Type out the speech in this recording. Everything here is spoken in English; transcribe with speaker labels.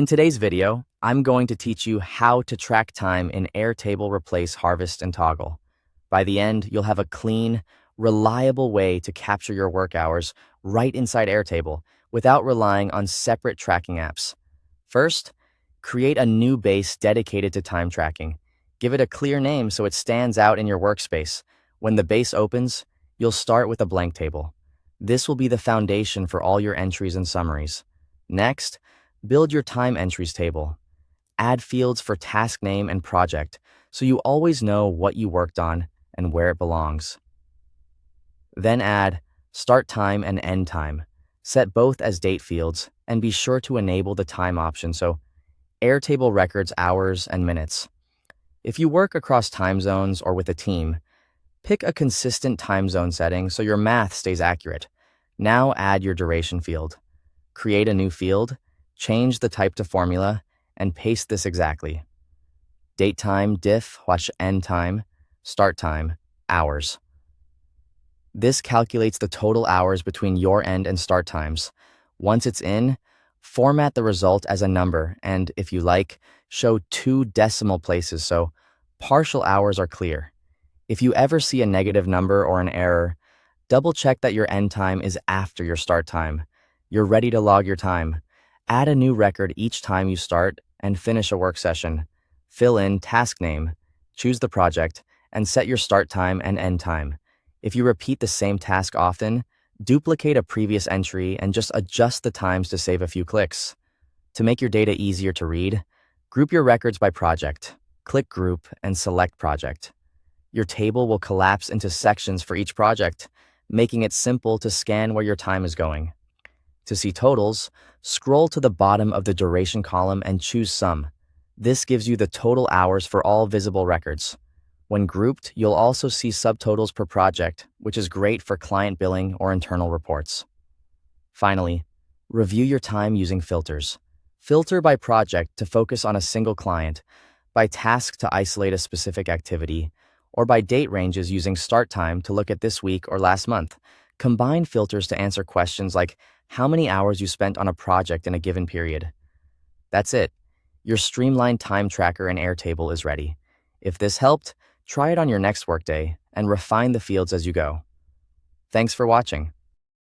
Speaker 1: In today's video, I'm going to teach you how to track time in Airtable replace Harvest and Toggl. By the end, you'll have a clean, reliable way to capture your work hours right inside Airtable without relying on separate tracking apps. First, create a new base dedicated to time tracking. Give it a clear name so it stands out in your workspace. When the base opens, you'll start with a blank table. This will be the foundation for all your entries and summaries. Next, build your time entries table. Add fields for task name and project so you always know what you worked on and where it belongs. Then add start time and end time. Set both as date fields and be sure to enable the time option so Airtable records hours and minutes. If you work across time zones or with a team, pick a consistent time zone setting so your math stays accurate. Now add your duration field. Create a new field, change the type to formula, and paste this exactly. Date time, diff, watch end time, start time, hours. This calculates the total hours between your end and start times. Once it's in, format the result as a number and, if you like, show 2 decimal places so partial hours are clear. If you ever see a negative number or an error, double-check that your end time is after your start time. You're ready to log your time. Add a new record each time you start and finish a work session. Fill in task name, choose the project, and set your start time and end time. If you repeat the same task often, duplicate a previous entry and just adjust the times to save a few clicks. To make your data easier to read, group your records by project. Click Group and select Project. Your table will collapse into sections for each project, making it simple to scan where your time is going. To see totals, scroll to the bottom of the duration column and choose Sum. This gives you the total hours for all visible records. When grouped, you'll also see subtotals per project, which is great for client billing or internal reports. Finally, review your time using filters. Filter by project to focus on a single client, by task to isolate a specific activity, or by date ranges using start time to look at this week or last month. Combine filters to answer questions like how many hours you spent on a project in a given period. That's it. Your streamlined time tracker in Airtable is ready. If this helped, try it on your next workday and refine the fields as you go. Thanks for watching.